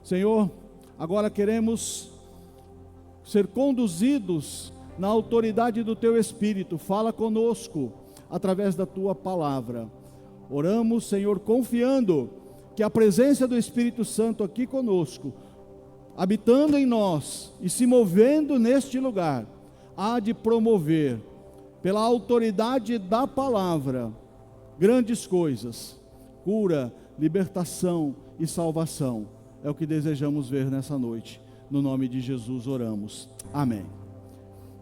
Senhor, agora queremos ser conduzidos na autoridade do Teu Espírito. Fala conosco através da Tua palavra. Oramos, Senhor, confiando que a presença do Espírito Santo aqui conosco, habitando em nós e se movendo neste lugar, há de promover, pela autoridade da palavra, grandes coisas, cura, libertação e salvação. É o que desejamos ver nessa noite. No nome de Jesus oramos. Amém.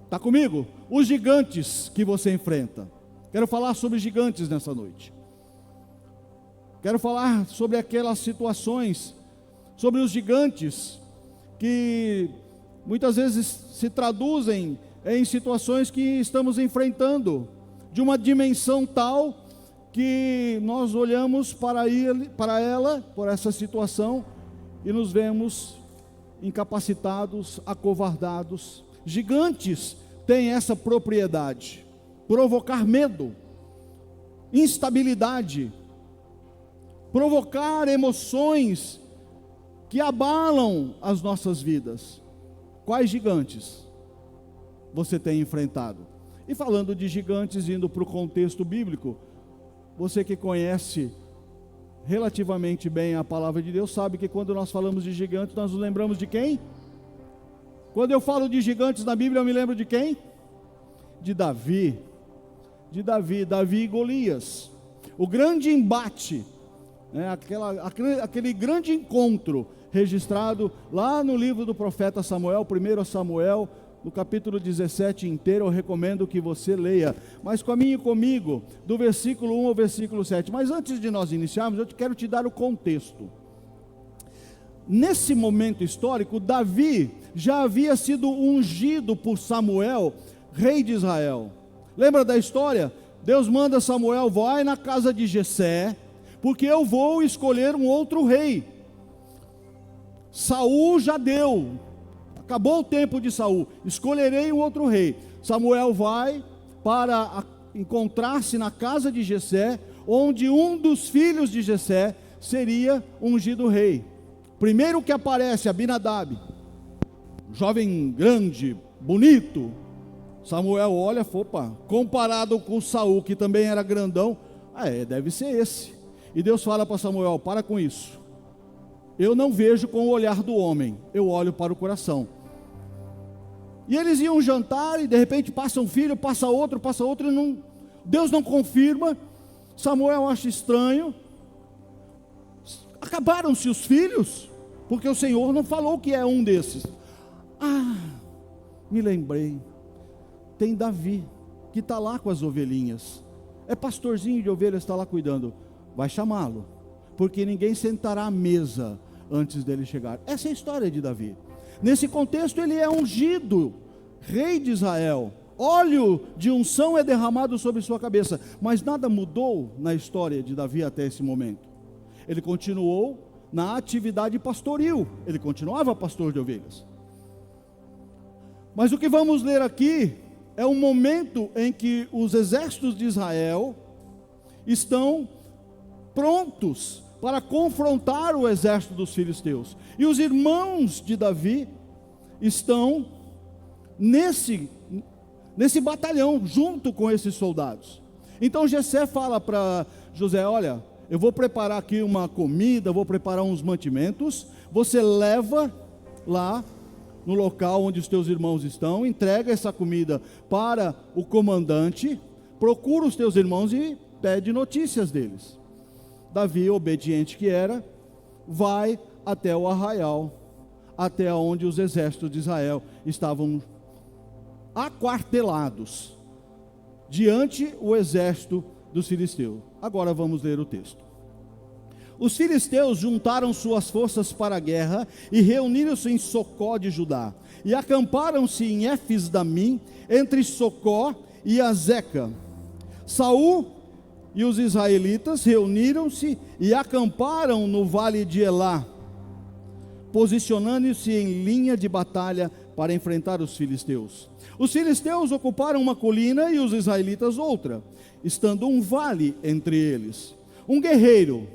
Está comigo? Os gigantes que você enfrenta. Quero falar sobre gigantes nessa noite. Quero falar sobre aquelas situações, sobre os gigantes que muitas vezes se traduzem em situações que estamos enfrentando, de uma dimensão tal que nós olhamos para ela, por essa situação, e nos vemos incapacitados, acovardados. Gigantes têm essa propriedade: provocar medo, instabilidade, provocar emoções que abalam as nossas vidas. Quais gigantes você tem enfrentado? E falando de gigantes, indo para o contexto bíblico, você que conhece relativamente bem a palavra de Deus, sabe que quando nós falamos de gigantes, nós nos lembramos de quem? Quando eu falo de gigantes na Bíblia, eu me lembro de quem? De Davi. Davi e Golias. O grande embate, né, aquele grande encontro registrado lá no livro do profeta Samuel, 1 Samuel, no capítulo 17 inteiro. Eu recomendo que você leia, mas caminhe comigo do versículo 1 ao versículo 7. Mas antes de nós iniciarmos, eu quero te dar o contexto. Nesse momento histórico, Davi já havia sido ungido por Samuel, rei de Israel. Lembra da história? Deus manda Samuel: vai na casa de Jessé, porque eu vou escolher um outro rei. Saul já deu, acabou o tempo de Saul, escolherei um outro rei. Samuel vai para encontrar-se na casa de Jessé, onde um dos filhos de Jessé seria ungido rei. Primeiro que aparece Abinadab, jovem grande, bonito. Samuel olha, opa, comparado com Saul, que também era grandão, deve ser esse. E Deus fala para Samuel: para com isso. Eu não vejo com o olhar do homem, eu olho para o coração. E eles iam jantar e de repente passa um filho, passa outro, e Deus não confirma. Samuel acha estranho. Acabaram-se os filhos, porque o Senhor não falou que é um desses. Me lembrei, tem Davi, que está lá com as ovelhinhas, é pastorzinho de ovelhas, está lá cuidando. Vai chamá-lo, porque ninguém sentará à mesa antes dele chegar. Essa é a história de Davi. Nesse contexto, ele é ungido rei de Israel, óleo de unção é derramado sobre sua cabeça, mas nada mudou na história de Davi até esse momento. Ele continuou na atividade pastoril, ele continuava pastor de ovelhas. Mas o que vamos ler aqui é um momento em que os exércitos de Israel estão prontos para confrontar o exército dos filisteus, e os irmãos de Davi estão nesse batalhão, junto com esses soldados. Então Jessé fala para José: olha, eu vou preparar aqui uma comida, vou preparar uns mantimentos, você leva lá no local onde os teus irmãos estão, entrega essa comida para o comandante, procura os teus irmãos e pede notícias deles. Davi, obediente que era, vai até o arraial, até onde os exércitos de Israel estavam aquartelados, diante o exército dos filisteus. Agora vamos ler o texto. Os filisteus juntaram suas forças para a guerra e reuniram-se em Socó de Judá, e acamparam-se em Éfes-Damim, entre Socó e Azeca. Saul e os israelitas reuniram-se e acamparam no vale de Elá, posicionando-se em linha de batalha para enfrentar os filisteus. Os filisteus ocuparam uma colina e os israelitas outra, estando um vale entre eles. Um guerreiro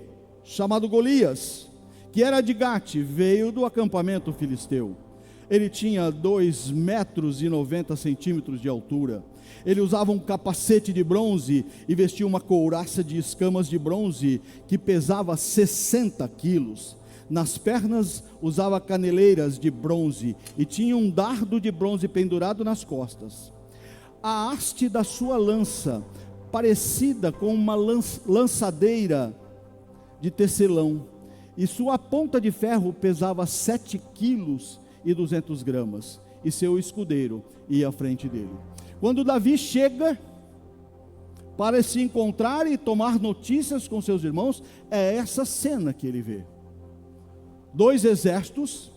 chamado Golias, que que era de Gate, veio do acampamento filisteu. Ele tinha 2,90 metros de altura. Ele usava um capacete de bronze e vestia uma couraça de escamas de bronze que pesava 60 quilos. Nas pernas usava caneleiras de bronze e tinha um dardo de bronze pendurado nas costas. A haste da sua lança, parecida com uma lançadeira de tecelão, e sua ponta de ferro pesava 7 quilos e 200 gramas, e seu escudeiro ia à frente dele. Quando Davi chega para se encontrar e tomar notícias com seus irmãos, é essa cena que ele vê. 2 exércitos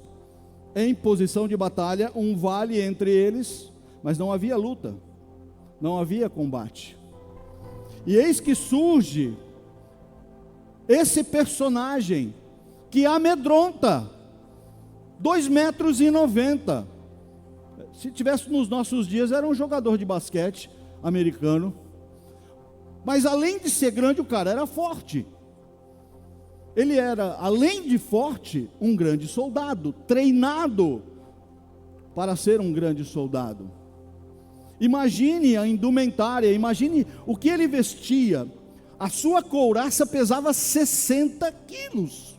em posição de batalha, um vale entre eles, mas não havia luta, não havia combate. E eis que surge esse personagem que amedronta, 2,90 metros. Se tivesse nos nossos dias, era um jogador de basquete americano. Mas além de ser grande, o cara era forte. Ele era, além de forte, um grande soldado, treinado para ser um grande soldado. Imagine a indumentária, imagine o que ele vestia. A sua couraça pesava 60 quilos.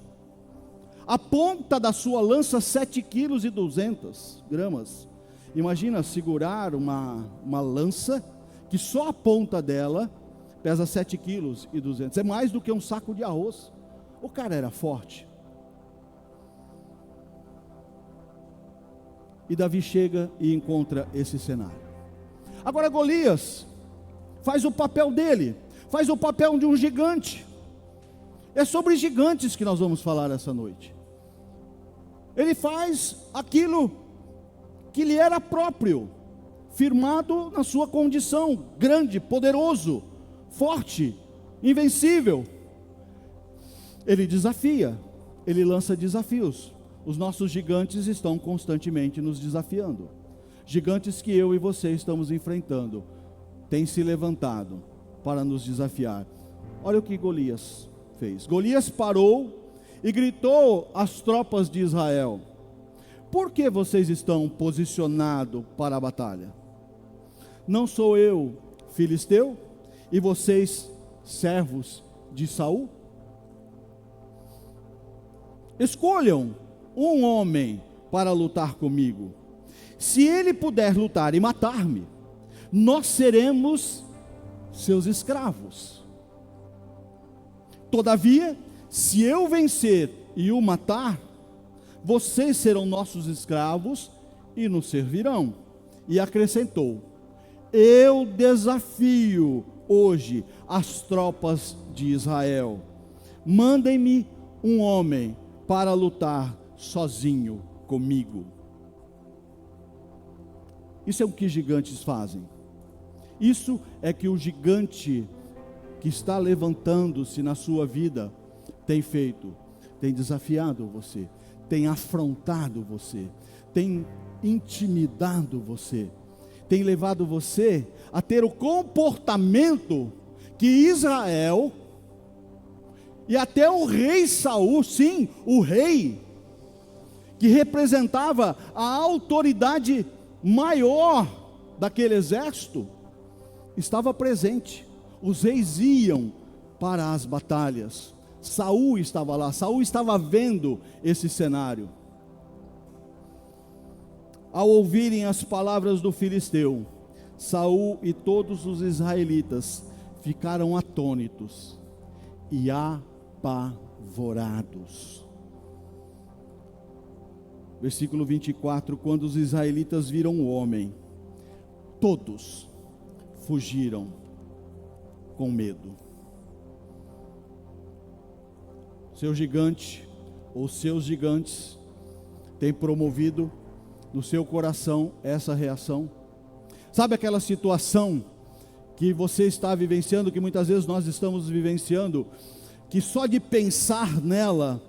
A ponta da sua lança, 7 quilos e 200 gramas. Imagina segurar uma lança que só a ponta dela pesa 7 quilos e 200. É mais do que um saco de arroz. O cara era forte. E Davi chega e encontra esse cenário. Agora Golias faz o papel dele, faz o papel de um gigante. É sobre gigantes que nós vamos falar essa noite. Ele faz aquilo que lhe era próprio, firmado na sua condição, grande, poderoso, forte, invencível. Ele desafia, ele lança desafios. Os nossos gigantes estão constantemente nos desafiando. Gigantes que eu e você estamos enfrentando, têm se levantado para nos desafiar. Olha o que Golias fez. Golias parou e gritou às tropas de Israel: por que vocês estão posicionados para a batalha? Não sou eu filisteu e vocês servos de Saul? Escolham um homem para lutar comigo. Se ele puder lutar e matar-me, nós seremos seus escravos. Todavia, se eu vencer e o matar, vocês serão nossos escravos e nos servirão. E acrescentou: eu desafio hoje as tropas de Israel. Mandem-me um homem para lutar sozinho comigo. Isso é o que gigantes fazem. Isso é que o gigante que está levantando-se na sua vida tem feito. Tem desafiado você, tem afrontado você, tem intimidado você, tem levado você a ter o comportamento que Israel e até o rei Saul, sim, o rei, que representava a autoridade maior daquele exército, estava presente. Os reis iam para as batalhas. Saul estava lá, Saul estava vendo esse cenário. Ao ouvirem as palavras do filisteu, Saul e todos os israelitas ficaram atônitos e apavorados. Versículo 24: quando os israelitas viram o homem, todos fugiram com medo. Seu gigante, ou seus gigantes, têm promovido no seu coração essa reação. Sabe aquela situação que você está vivenciando, que muitas vezes nós estamos vivenciando, que só de pensar nela,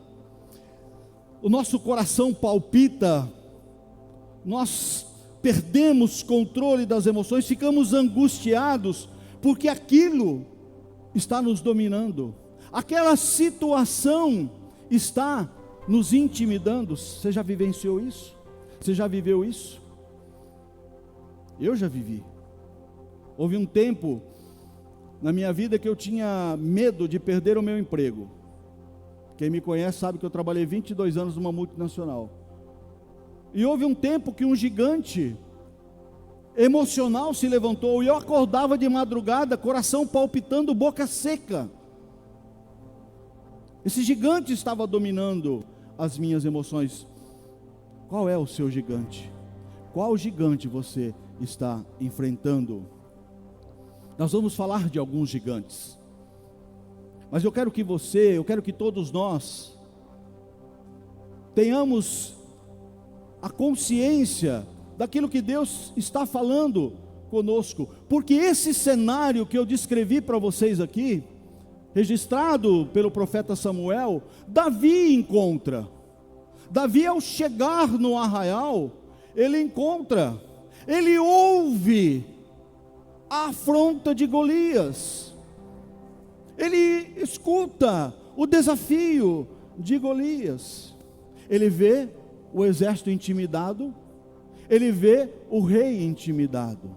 o nosso coração palpita, nós perdemos controle das emoções, ficamos angustiados, porque aquilo está nos dominando, aquela situação está nos intimidando. Você já vivenciou isso? Você já viveu isso? Eu já vivi. Houve um tempo na minha vida que eu tinha medo de perder o meu emprego. Quem me conhece sabe que eu trabalhei 22 anos numa multinacional. E houve um tempo que um gigante emocional se levantou, e eu acordava de madrugada, coração palpitando, boca seca. Esse gigante estava dominando as minhas emoções. Qual é o seu gigante? Qual gigante você está enfrentando? Nós vamos falar de alguns gigantes, mas eu quero que todos nós tenhamos a consciência daquilo que Deus está falando conosco, porque esse cenário que eu descrevi para vocês aqui, registrado pelo profeta Samuel, Davi encontra. Davi, ao chegar no arraial, ele ouve a afronta de Golias, ele escuta o desafio de Golias, ele vê o exército intimidado, ele vê o rei intimidado.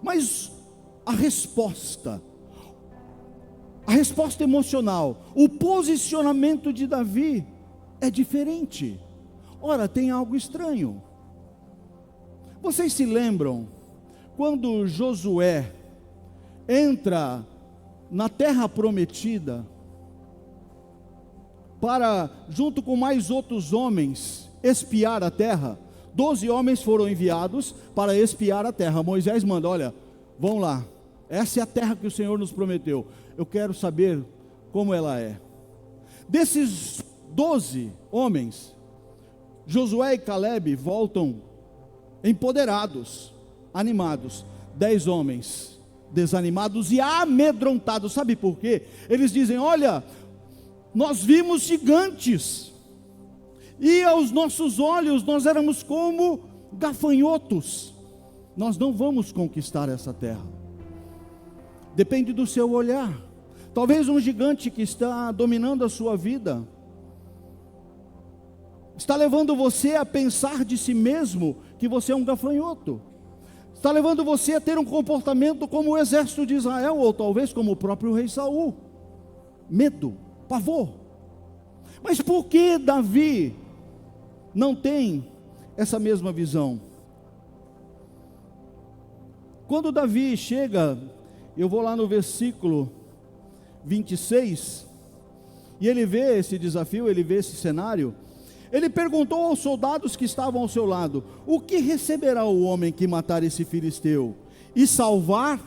Mas a resposta emocional, o posicionamento de Davi é diferente. Ora, tem algo estranho. Vocês se lembram quando Josué entra na terra prometida para, junto com mais outros homens, espiar a terra? 12 homens foram enviados para espiar a terra. Moisés manda: olha, vão lá, essa é a terra que o Senhor nos prometeu, eu quero saber como ela é. Desses 12 homens, Josué e Calebe voltam empoderados, animados. 10 homens desanimados e amedrontados. Sabe por quê? Eles dizem: olha, nós vimos gigantes, e aos nossos olhos nós éramos como gafanhotos, nós não vamos conquistar essa terra. Depende do seu olhar. Talvez um gigante que está dominando a sua vida está levando você a pensar de si mesmo que você é um gafanhoto, está levando você a ter um comportamento como o exército de Israel, ou talvez como o próprio rei Saul. Medo, pavor. Mas por que Davi não tem essa mesma visão? Quando Davi chega, eu vou lá no versículo 26, e ele vê esse desafio, ele vê esse cenário. Ele perguntou aos soldados que estavam ao seu lado: o que receberá o homem que matar esse filisteu e salvar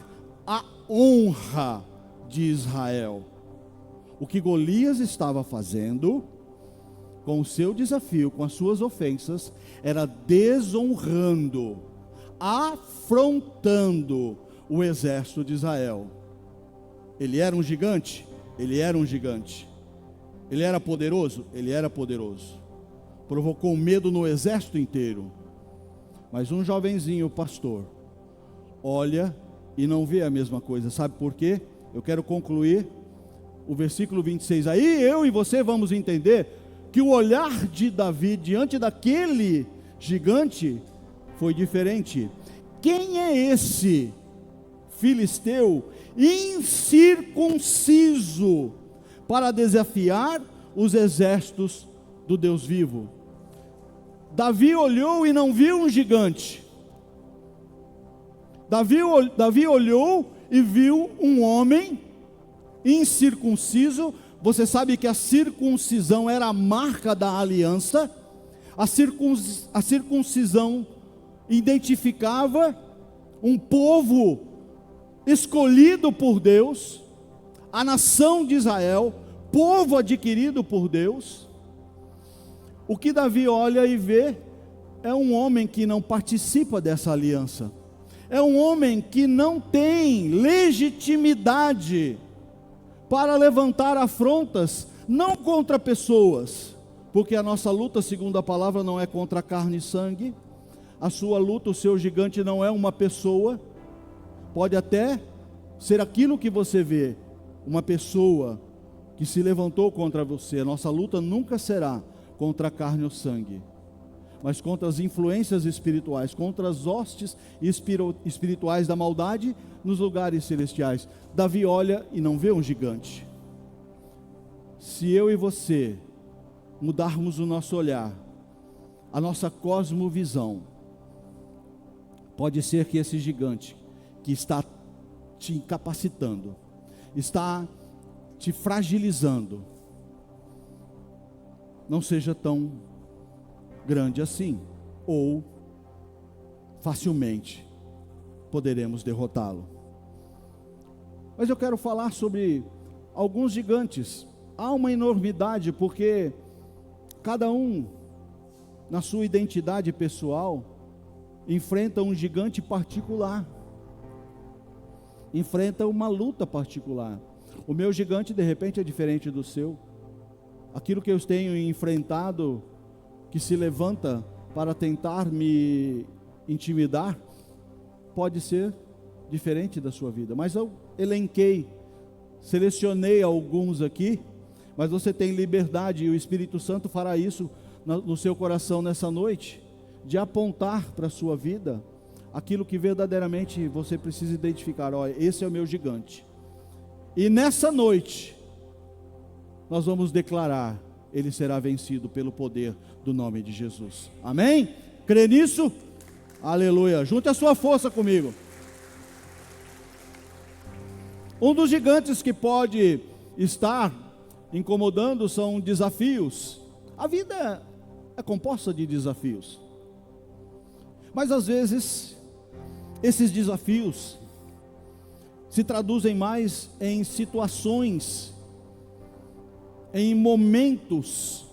a honra de Israel? O que Golias estava fazendo com o seu desafio, com as suas ofensas, era desonrando, afrontando o exército de Israel. Ele era um gigante? Ele era um gigante. Ele era poderoso? Ele era poderoso. Provocou medo no exército inteiro. Mas um jovenzinho pastor olha e não vê a mesma coisa. Sabe por quê? Eu quero concluir o versículo 26. Aí eu e você vamos entender que o olhar de Davi diante daquele gigante foi diferente. Quem é esse filisteu incircunciso para desafiar os exércitos do Deus vivo? Davi olhou e não viu um gigante. Davi olhou e viu um homem incircunciso. Você sabe que a circuncisão era a marca da aliança. A circuncisão identificava um povo escolhido por Deus, a nação de Israel, povo adquirido por Deus. O que Davi olha e vê é um homem que não participa dessa aliança, é um homem que não tem legitimidade para levantar afrontas, não contra pessoas, porque a nossa luta, segundo a palavra, não é contra carne e sangue. A sua luta, o seu gigante não é uma pessoa, pode até ser aquilo que você vê, uma pessoa que se levantou contra você. A nossa luta nunca será contra a carne ou sangue, mas contra as influências espirituais, contra as hostes espirituais da maldade nos lugares celestiais. Davi olha e não vê um gigante. Se eu e você mudarmos o nosso olhar, a nossa cosmovisão, pode ser que esse gigante que está te incapacitando, está te fragilizando, não seja tão grande assim, ou facilmente poderemos derrotá-lo. Mas eu quero falar sobre alguns gigantes. Há uma enormidade, porque cada um, na sua identidade pessoal, enfrenta um gigante particular, enfrenta uma luta particular. O meu gigante, de repente, é diferente do seu. Aquilo que eu tenho enfrentado, que se levanta para tentar me intimidar, pode ser diferente da sua vida. Mas eu elenquei, selecionei alguns aqui, mas você tem liberdade, e o Espírito Santo fará isso no seu coração nessa noite, de apontar para a sua vida aquilo que verdadeiramente você precisa identificar. Olha, esse é o meu gigante, e nessa noite nós vamos declarar: ele será vencido pelo poder do nome de Jesus. Amém? Crê nisso? Aleluia. Junte a sua força comigo. Um dos gigantes que pode estar incomodando são desafios. A vida é composta de desafios, mas às vezes esses desafios se traduzem mais em situações, em momentos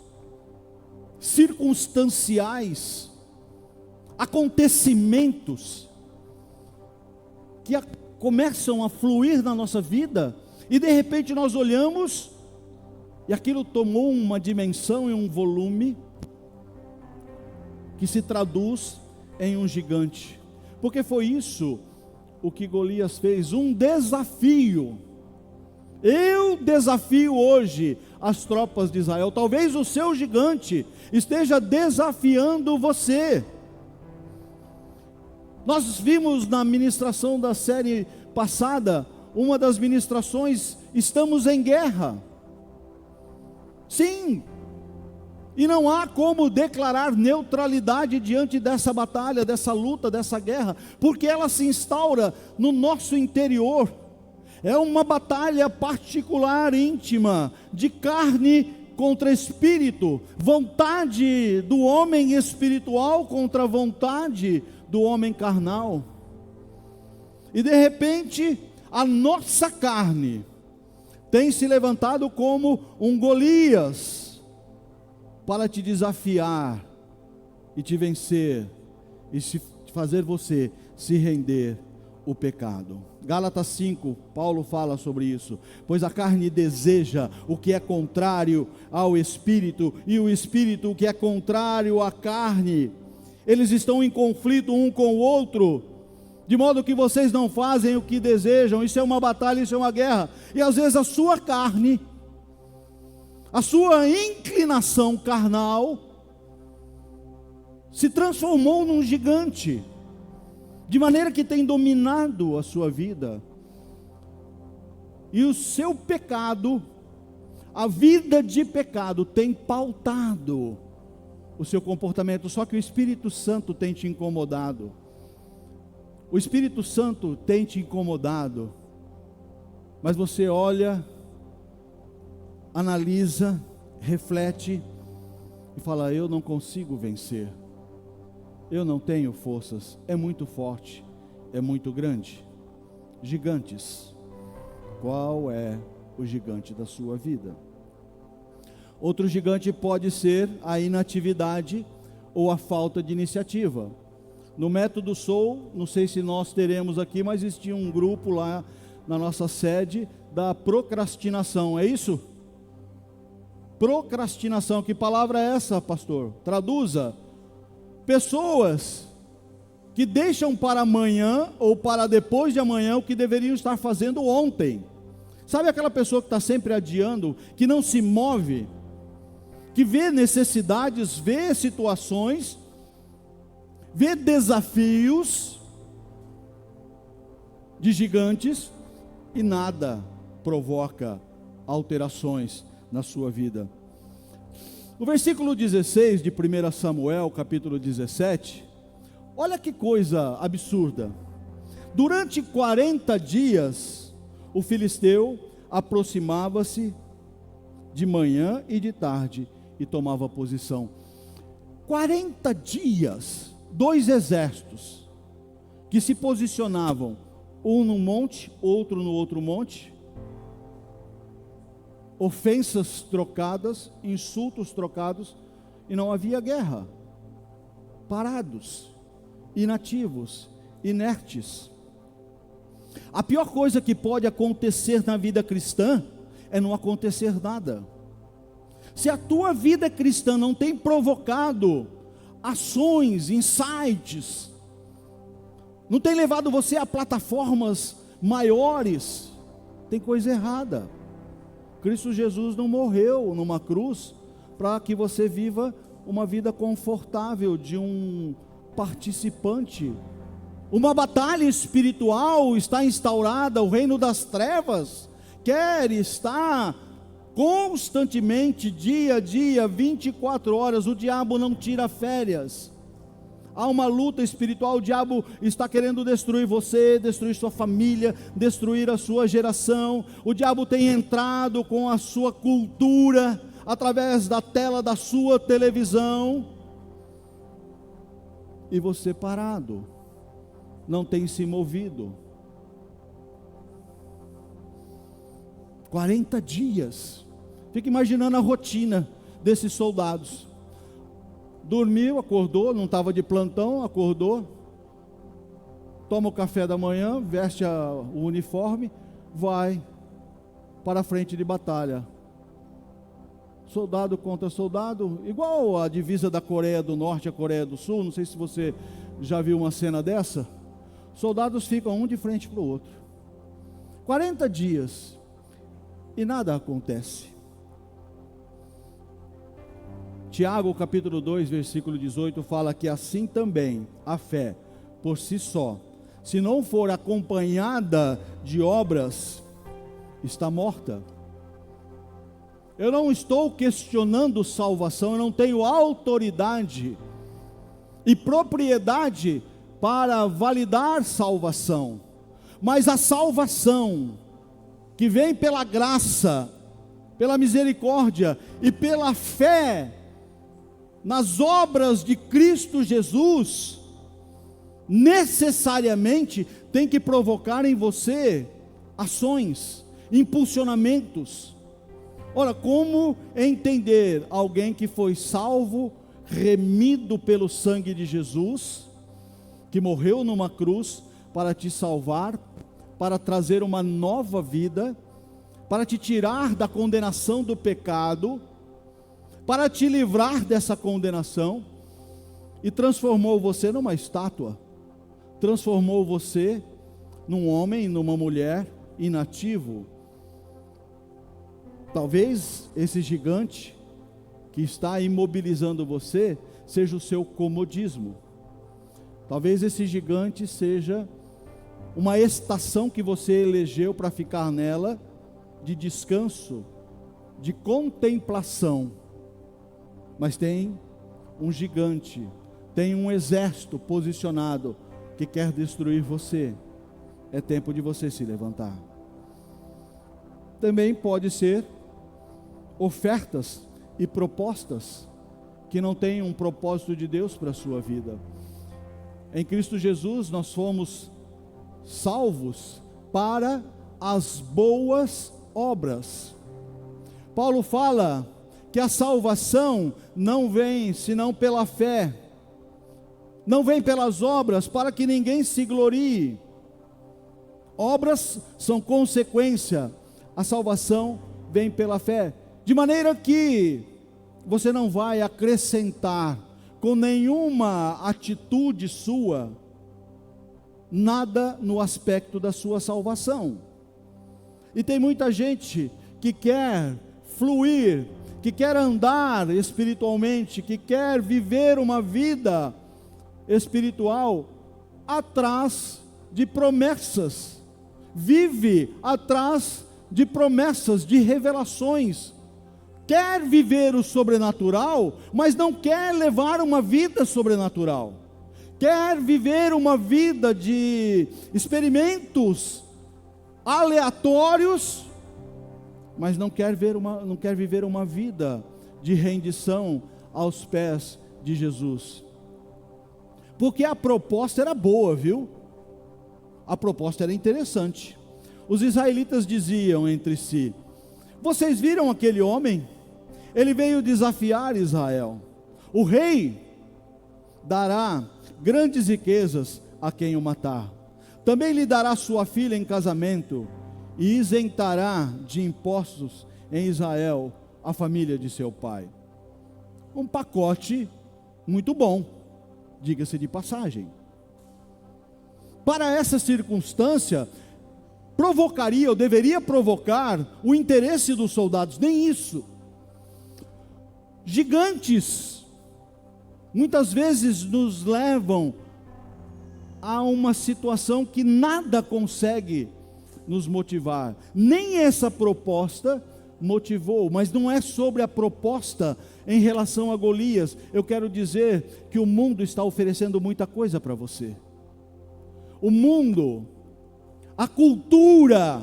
circunstanciais, acontecimentos que começam a fluir na nossa vida, e de repente nós olhamos e aquilo tomou uma dimensão e um volume que se traduz em um gigante. Porque foi isso o que Golias fez, um desafio. Eu desafio hoje as tropas de Israel. Talvez o seu gigante esteja desafiando você. Nós vimos na ministração da série passada, uma das ministrações, estamos em guerra. Sim, e não há como declarar neutralidade diante dessa batalha, dessa luta, dessa guerra, porque ela se instaura no nosso interior. É uma batalha particular, íntima, de carne contra espírito, vontade do homem espiritual contra a vontade do homem carnal. E de repente, a nossa carne tem se levantado como um Golias para te desafiar e te vencer e fazer você se render o pecado. Gálatas 5, Paulo fala sobre isso. Pois a carne deseja o que é contrário ao Espírito, e o Espírito o que é contrário à carne. Eles estão em conflito um com o outro, de modo que vocês não fazem o que desejam. Isso é uma batalha, isso é uma guerra. E às vezes a sua carne, a sua inclinação carnal, se transformou num gigante, de maneira que tem dominado a sua vida. E o seu pecado, a vida de pecado, tem pautado o seu comportamento. Só que o Espírito Santo tem te incomodado. O Espírito Santo tem te incomodado. Mas você olha, analisa, reflete e fala: eu não consigo vencer. Eu não tenho forças, é muito forte, é muito grande. Gigantes. Qual é o gigante da sua vida? Outro gigante pode ser a inatividade ou a falta de iniciativa. No Método Soul, não sei se nós teremos aqui, mas existia um grupo lá na nossa sede da procrastinação, é isso? Procrastinação, que palavra é essa, pastor? Traduza. Pessoas que deixam para amanhã ou para depois de amanhã o que deveriam estar fazendo ontem. Sabe aquela pessoa que está sempre adiando, que não se move, que vê necessidades, vê situações, vê desafios de gigantes e nada provoca alterações na sua vida. O versículo 16 de 1 Samuel, capítulo 17, olha que coisa absurda. Durante 40 dias, o filisteu aproximava-se de manhã e de tarde e tomava posição. 40 dias, 2 exércitos que se posicionavam, um num monte, outro no outro monte, ofensas trocadas, insultos trocados, e não havia guerra. Parados, inativos, inertes. A pior coisa que pode acontecer na vida cristã é não acontecer nada. Se a tua vida cristã não tem provocado ações, insights, não tem levado você a plataformas maiores, tem coisa errada. Cristo Jesus não morreu numa cruz para que você viva uma vida confortável de um participante. Uma batalha espiritual está instaurada, o reino das trevas quer estar constantemente, dia a dia, 24 horas, o diabo não tira férias. Há uma luta espiritual, o diabo está querendo destruir você, destruir sua família, destruir a sua geração. O diabo tem entrado com a sua cultura, através da tela da sua televisão, e você parado, não tem se movido. 40 dias, fica imaginando a rotina desses soldados. Dormiu, acordou, não estava de plantão, acordou, toma o café da manhã, veste o uniforme, vai para a frente de batalha. Soldado contra soldado, igual a divisa da Coreia do Norte à Coreia do Sul, não sei se você já viu uma cena dessa. Soldados ficam um de frente para o outro. 40 dias e nada acontece. Tiago capítulo 2, versículo 18, fala que assim também a fé, por si só, se não for acompanhada de obras, está morta. Eu não estou questionando salvação, eu não tenho autoridade e propriedade para validar salvação, mas a salvação que vem pela graça, pela misericórdia e pela fé nas obras de Cristo Jesus, necessariamente tem que provocar em você ações, impulsionamentos. Ora, como entender alguém que foi salvo, remido pelo sangue de Jesus, que morreu numa cruz para te salvar, para trazer uma nova vida, para te tirar da condenação do pecado, para te livrar dessa condenação, e transformou você numa estátua, transformou você num homem, numa mulher inativo. Talvez esse gigante que está imobilizando você seja o seu comodismo. Talvez esse gigante seja uma estação que você elegeu para ficar nela, de descanso, de contemplação. Mas tem um gigante, tem um exército posicionado que quer destruir você. É tempo de você se levantar. Também pode ser ofertas e propostas que não têm um propósito de Deus para a sua vida. Em Cristo Jesus nós fomos salvos para as boas obras. Paulo fala que a salvação não vem senão pela fé, não vem pelas obras, para que ninguém se glorie. Obras são consequência, a salvação vem pela fé, de maneira que você não vai acrescentar com nenhuma atitude sua nada no aspecto da sua salvação. E tem muita gente que quer fluir, que quer andar espiritualmente, que quer viver uma vida espiritual atrás de promessas, vive atrás de promessas, de revelações, quer viver o sobrenatural, mas não quer levar uma vida sobrenatural, quer viver uma vida de experimentos aleatórios, mas não quer viver uma vida de rendição aos pés de Jesus. Porque a proposta era boa, viu? A proposta era interessante. Os israelitas diziam entre si: vocês viram aquele homem? Ele veio desafiar Israel. O rei dará grandes riquezas a quem o matar. Também lhe dará sua filha em casamento e isentará de impostos em Israel a família de seu pai. Um pacote muito bom, diga-se de passagem. Para essa circunstância, provocaria ou deveria provocar o interesse dos soldados, nem isso. Gigantes muitas vezes nos levam a uma situação que nada consegue nos motivar. Nem essa proposta motivou, mas não é sobre a proposta em relação a Golias. Eu quero dizer que o mundo está oferecendo muita coisa para você. O mundo, a cultura,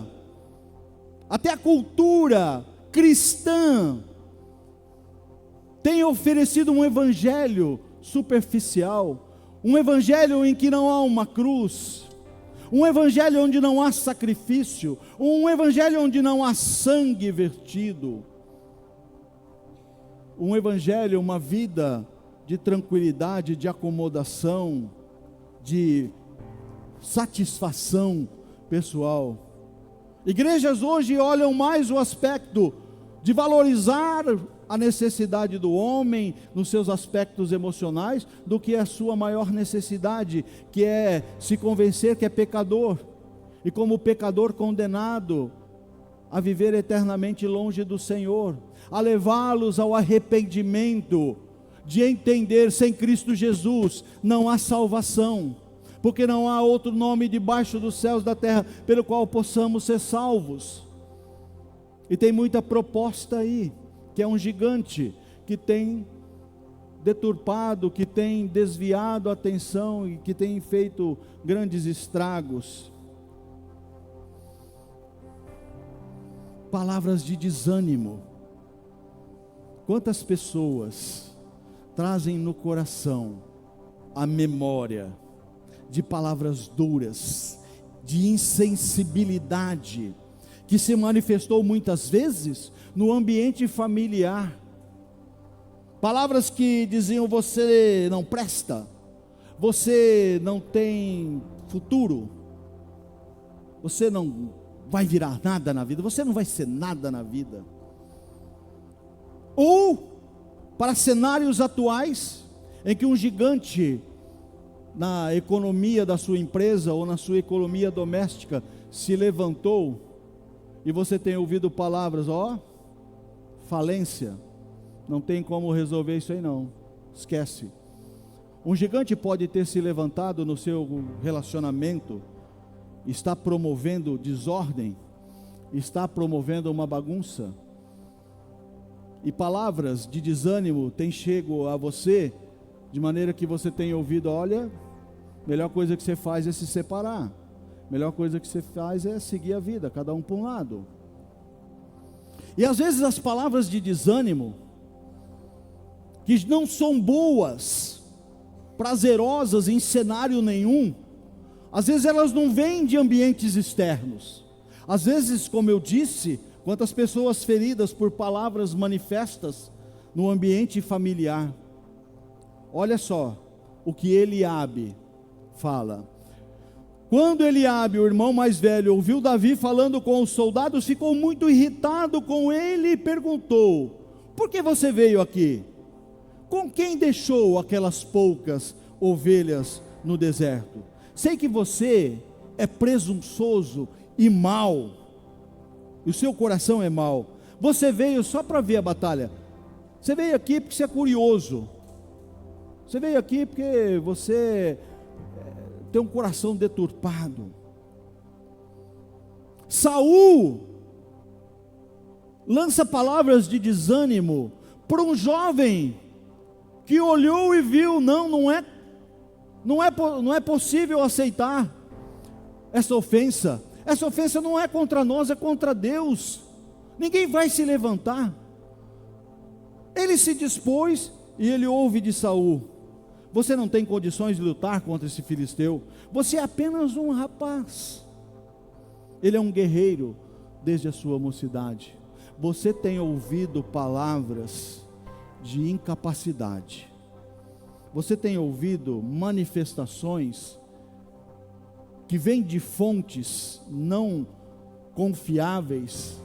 até a cultura cristã, tem oferecido um evangelho superficial, um evangelho em que não há uma cruz, um evangelho onde não há sacrifício, um evangelho onde não há sangue vertido, um evangelho, uma vida de tranquilidade, de acomodação, de satisfação pessoal. Igrejas hoje olham mais o aspecto de valorizar a necessidade do homem nos seus aspectos emocionais do que a sua maior necessidade, que é se convencer que é pecador, e como pecador condenado a viver eternamente longe do Senhor, a levá-los ao arrependimento, de entender: sem Cristo Jesus não há salvação, porque não há outro nome debaixo dos céus da terra pelo qual possamos ser salvos. E tem muita proposta aí, que é um gigante, que tem deturpado, que tem desviado a atenção e que tem feito grandes estragos. Palavras de desânimo. Quantas pessoas trazem no coração a memória de palavras duras, de insensibilidade, que se manifestou muitas vezes no ambiente familiar. Palavras que diziam: você não presta, você não tem futuro, você não vai virar nada na vida, você não vai ser nada na vida. Ou para cenários atuais, em que um gigante na economia da sua empresa ou na sua economia doméstica se levantou, e você tem ouvido palavras: falência, não tem como resolver isso aí não, esquece. Um gigante pode ter se levantado no seu relacionamento, está promovendo desordem, está promovendo uma bagunça, e palavras de desânimo têm chego a você, de maneira que você tem ouvido: olha, melhor coisa que você faz é se separar, melhor coisa que você faz é seguir a vida, cada um para um lado. E às vezes as palavras de desânimo, que não são boas, prazerosas em cenário nenhum, às vezes elas não vêm de ambientes externos. Às vezes, como eu disse, quantas pessoas feridas por palavras manifestas no ambiente familiar. Olha só o que Eliabe fala. Quando Eliabe, o irmão mais velho, ouviu Davi falando com os soldados, ficou muito irritado com ele e perguntou: por que você veio aqui? Com quem deixou aquelas poucas ovelhas no deserto? Sei que você é presunçoso e mau. e o seu coração é mau. Você veio só para ver a batalha. Você veio aqui porque você é curioso. Você veio aqui porque você tem um coração deturpado. Saul lança palavras de desânimo para um jovem que olhou e viu, não é possível aceitar essa ofensa. Essa ofensa não é contra nós, é contra Deus. Ninguém vai se levantar. Ele se dispôs e ele ouve de Saul: você não tem condições de lutar contra esse filisteu. Você é apenas um rapaz. Ele é um guerreiro desde a sua mocidade. Você tem ouvido palavras de incapacidade. Você tem ouvido manifestações que vêm de fontes não confiáveis.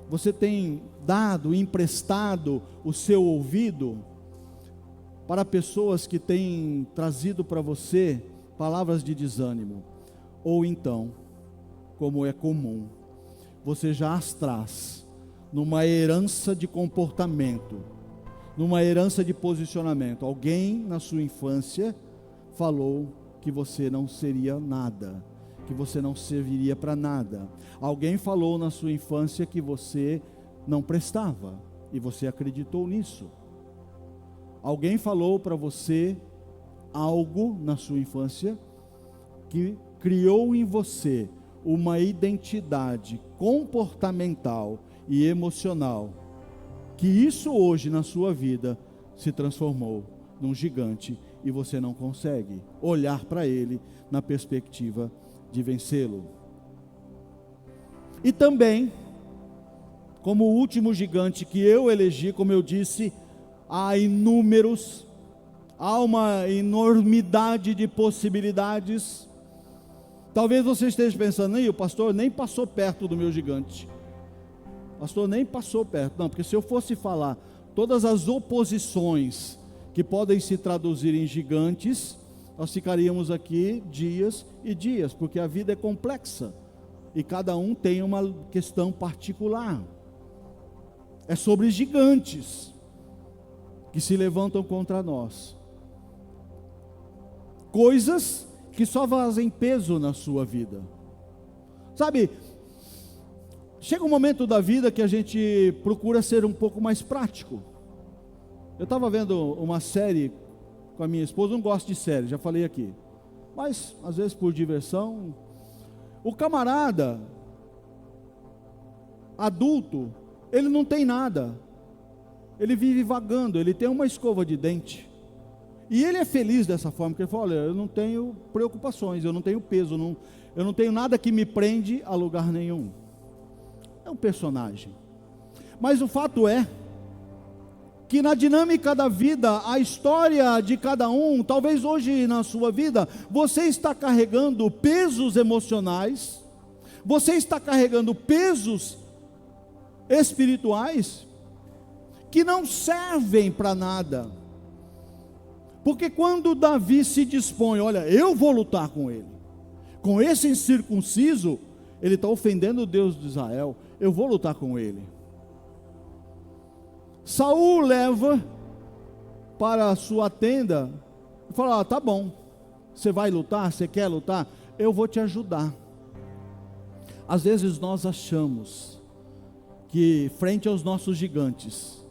Você tem dado, emprestado o seu ouvido para pessoas que têm trazido para você palavras de desânimo. Ou então, como é comum, você já as traz numa herança de comportamento, numa herança de posicionamento. Alguém na sua infância falou que você não seria nada, que você não serviria para nada. Alguém falou na sua infância que você não prestava, e você acreditou nisso. Alguém falou para você algo na sua infância que criou em você uma identidade comportamental e emocional, que isso hoje na sua vida se transformou num gigante e você não consegue olhar para ele na perspectiva de vencê-lo. E também, como o último gigante que eu elegi, como eu disse, há inúmeros, há uma enormidade de possibilidades. Talvez você esteja pensando: o pastor nem passou perto do meu gigante. O pastor nem passou perto. Não, porque se eu fosse falar todas as oposições que podem se traduzir em gigantes, nós ficaríamos aqui dias e dias, porque a vida é complexa e cada um tem uma questão particular. É sobre gigantes que se levantam contra nós, coisas que só fazem peso na sua vida. Sabe, chega um momento da vida que a gente procura ser um pouco mais prático. Eu estava vendo uma série com a minha esposa. Não gosto de série, já falei aqui, mas às vezes por diversão. O camarada adulto, ele não tem nada, ele vive vagando, ele tem uma escova de dente, e ele é feliz dessa forma, porque ele fala: olha, eu não tenho preocupações, eu não tenho peso, eu não tenho nada que me prende a lugar nenhum. É um personagem. Mas o fato é que na dinâmica da vida, a história de cada um, talvez hoje na sua vida, você está carregando pesos emocionais, você está carregando pesos espirituais, que não servem para nada. Porque quando Davi se dispõe: olha, eu vou lutar com ele, com esse incircunciso, ele está ofendendo o Deus de Israel, eu vou lutar com ele. Saul leva para a sua tenda e fala: tá bom, você vai lutar, você quer lutar, eu vou te ajudar. Às vezes nós achamos que frente aos nossos gigantes,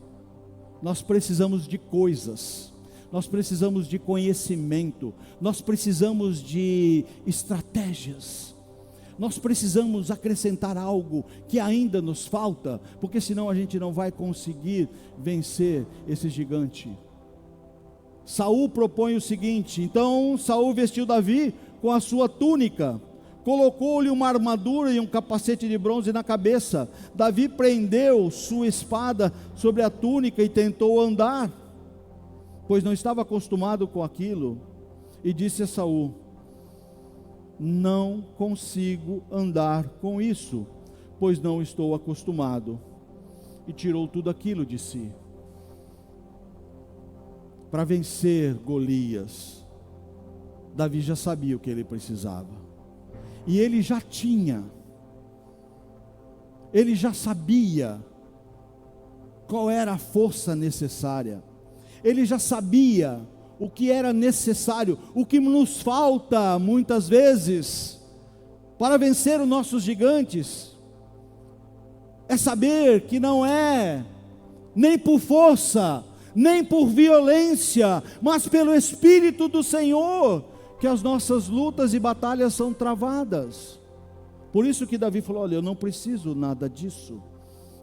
nós precisamos de coisas, nós precisamos de conhecimento, nós precisamos de estratégias, nós precisamos acrescentar algo que ainda nos falta, porque senão a gente não vai conseguir vencer esse gigante. Saul propõe o seguinte: então Saul vestiu Davi com a sua túnica, colocou-lhe uma armadura e um capacete de bronze na cabeça. Davi prendeu sua espada sobre a túnica e tentou andar, pois não estava acostumado com aquilo, e disse a Saul: não consigo andar com isso, pois não estou acostumado. E tirou tudo aquilo de si. Para vencer Golias, Davi já sabia o que ele precisava, e ele já tinha ele já sabia qual era a força necessária, ele já sabia o que era necessário. O que nos falta muitas vezes para vencer os nossos gigantes é saber que não é nem por força, nem por violência, mas pelo Espírito do Senhor, que as nossas lutas e batalhas são travadas. Por isso que Davi falou: olha, eu não preciso nada disso.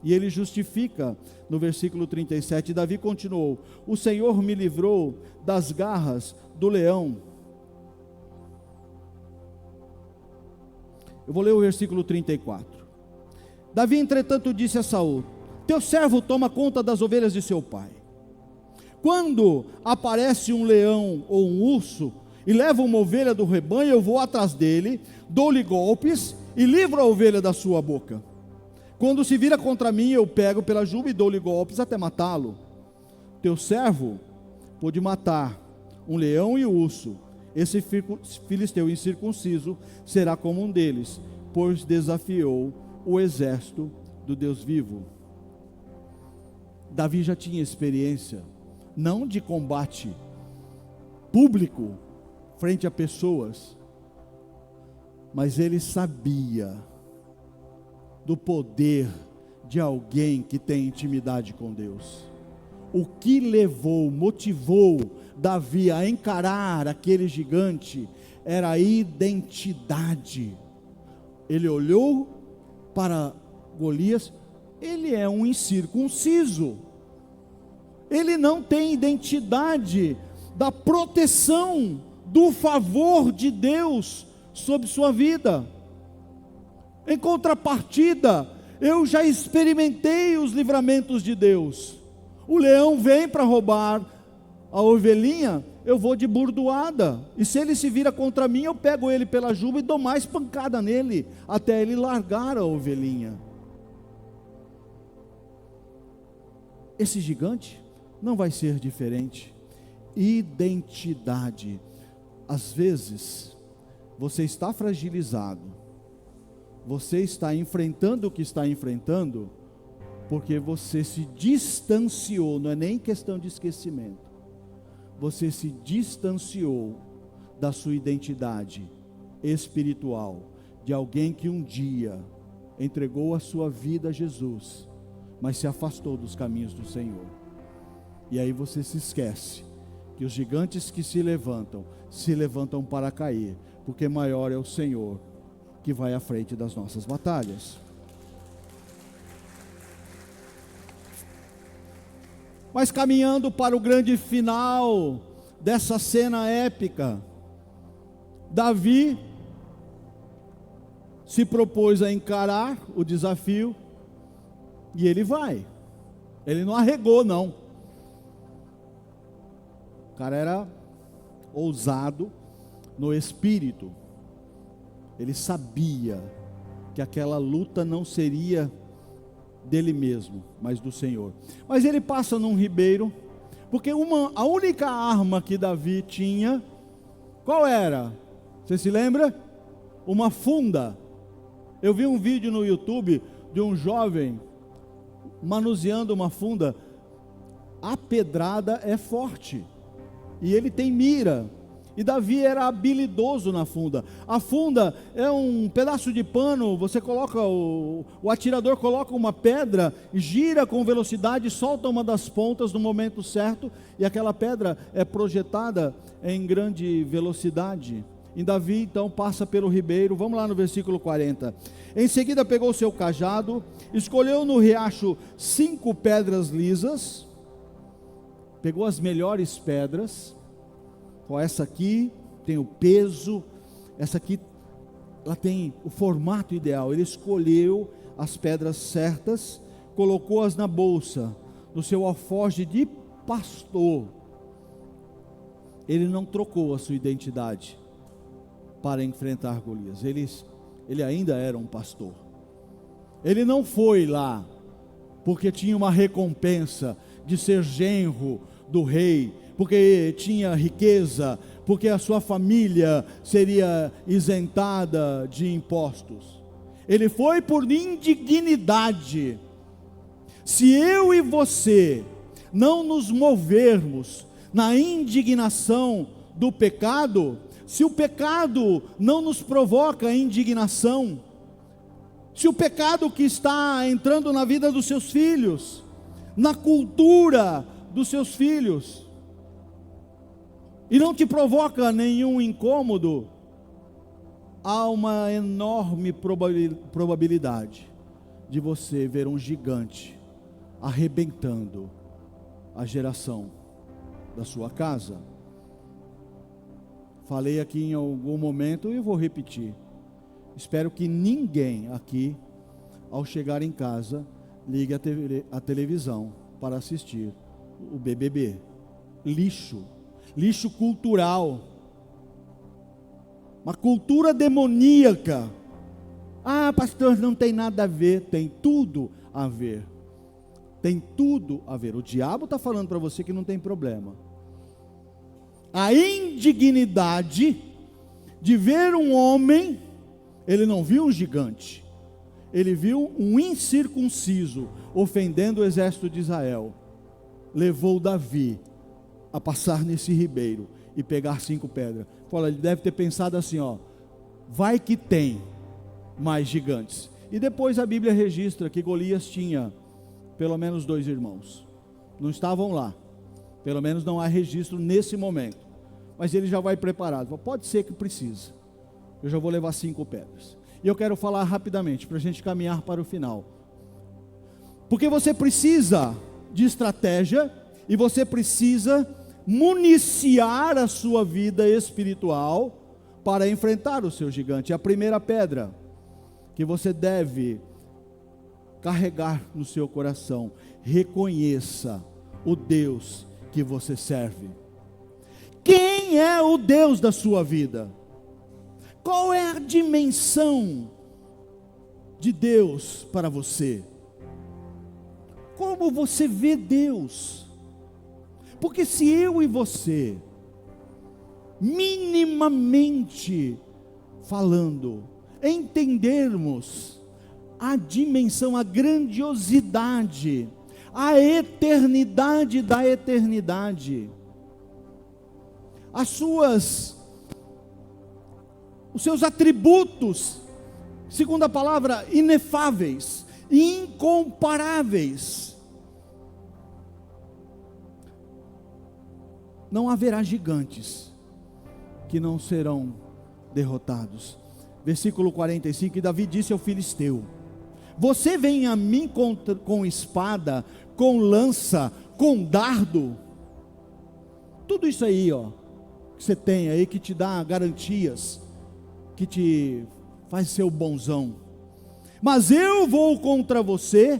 E ele justifica no versículo 37, Davi continuou: o Senhor me livrou das garras do leão. Eu vou ler o versículo 34. Davi, entretanto, disse a Saul: teu servo toma conta das ovelhas de seu pai. Quando aparece um leão ou um urso e leva uma ovelha do rebanho, eu vou atrás dele, dou-lhe golpes e livro a ovelha da sua boca. Quando se vira contra mim, eu pego pela juba e dou-lhe golpes até matá-lo. Teu servo pôde matar um leão e um urso. Esse filisteu incircunciso será como um deles, pois desafiou o exército do Deus vivo. Davi já tinha experiência, não de combate público, frente a pessoas, mas ele sabia do poder de alguém que tem intimidade com Deus. O que motivou Davi a encarar aquele gigante era a identidade. Ele olhou para Golias, ele é um incircunciso, ele não tem identidade da proteção, do favor de Deus sobre sua vida. Em contrapartida, eu já experimentei os livramentos de Deus. O leão vem para roubar a ovelhinha, eu vou de burdoada, e se ele se vira contra mim, eu pego ele pela juba e dou mais pancada nele, até ele largar a ovelhinha. Esse gigante não vai ser diferente. Identidade. Às vezes, você está fragilizado, você está enfrentando o que está enfrentando, porque você se distanciou, não é nem questão de esquecimento, você se distanciou da sua identidade espiritual, de alguém que um dia entregou a sua vida a Jesus, mas se afastou dos caminhos do Senhor. E aí você se esquece que os gigantes que se levantam para cair, porque maior é o Senhor que vai à frente das nossas batalhas. Mas caminhando para o grande final dessa cena épica, Davi se propôs a encarar o desafio, e ele vai. Ele não arregou, não. O cara era ousado no espírito. Ele sabia que aquela luta não seria dele mesmo, mas do Senhor. Mas ele passa num ribeiro, porque a única arma que Davi tinha, qual era? Você se lembra? Uma funda. Eu vi um vídeo no YouTube de um jovem manuseando uma funda. A pedrada é forte e ele tem mira, e Davi era habilidoso na funda. A funda é um pedaço de pano, você coloca, o atirador coloca uma pedra, gira com velocidade, solta uma das pontas no momento certo, e aquela pedra é projetada em grande velocidade. E Davi então passa pelo ribeiro. Vamos lá no versículo 40. Em seguida pegou o seu cajado, escolheu no riacho 5 pedras lisas, pegou as melhores pedras. Essa aqui tem o peso, essa aqui ela tem o formato ideal. Ele escolheu as pedras certas, colocou-as na bolsa, no seu alforje de pastor. Ele não trocou a sua identidade para enfrentar Golias. Ele ainda era um pastor. Ele não foi lá porque tinha uma recompensa de ser genro do rei, porque tinha riqueza, porque a sua família seria isentada de impostos. ele foi por indignidade. Se eu e você não nos movermos na indignação do pecado, se o pecado não nos provoca indignação, se o pecado que está entrando na vida dos seus filhos, na cultura dos seus filhos, e não te provoca nenhum incômodo, há uma enorme probabilidade de você ver um gigante arrebentando a geração da sua casa. Falei aqui em algum momento e vou repetir. Espero que ninguém aqui, ao chegar em casa, ligue a televisão para assistir o BBB. Lixo cultural, uma cultura demoníaca. Ah, pastor, não tem nada a ver. Tem tudo a ver. Tem tudo a ver. O diabo está falando para você que não tem problema. A indignidade de ver um homem, ele não viu um gigante, ele viu um incircunciso ofendendo o exército de Israel, levou Davi a passar nesse ribeiro e pegar 5 pedras. Fala, ele deve ter pensado assim, ó, vai que tem mais gigantes. E depois a Bíblia registra que Golias tinha pelo menos 2 irmãos, não estavam lá, pelo menos não há registro nesse momento, mas ele já vai preparado. Fala, pode ser que precise, eu já vou levar 5 pedras. E eu quero falar rapidamente, para a gente caminhar para o final, porque você precisa de estratégia, e você precisa municiar a sua vida espiritual, para enfrentar o seu gigante. A primeira pedra, que você deve carregar no seu coração, reconheça o Deus que você serve. Quem é o Deus da sua vida? Qual é a dimensão de Deus para você? Como você vê Deus? Porque se eu e você, minimamente falando, entendermos a dimensão, a grandiosidade, a eternidade da eternidade, os seus atributos, segundo a palavra, inefáveis, incomparáveis, não haverá gigantes que não serão derrotados. Versículo 45, e Davi disse ao filisteu: você vem a mim com espada, com lança, com dardo. Tudo isso aí, ó, que você tem aí, que te dá garantias, que te faz ser o bonzão. Mas eu vou contra você,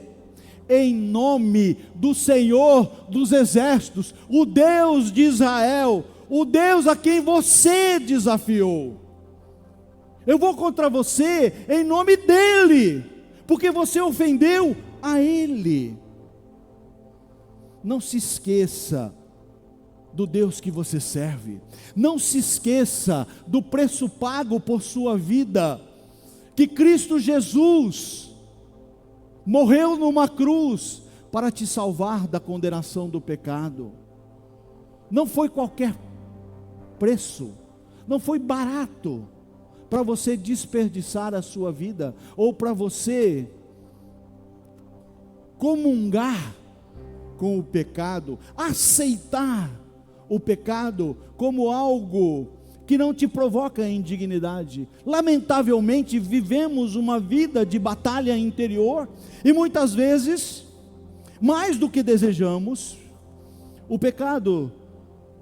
em nome do Senhor dos exércitos, o Deus de Israel, o Deus a quem você desafiou. Eu vou contra você em nome dele, porque você ofendeu a ele. Não se esqueça do Deus que você serve, não se esqueça do preço pago por sua vida, que Cristo Jesus morreu numa cruz para te salvar da condenação do pecado. Não foi qualquer preço, não foi barato para você desperdiçar a sua vida, ou para você comungar com o pecado, aceitar o pecado como algo que não te provoca indignidade. Lamentavelmente vivemos uma vida de batalha interior, e muitas vezes, mais do que desejamos, o pecado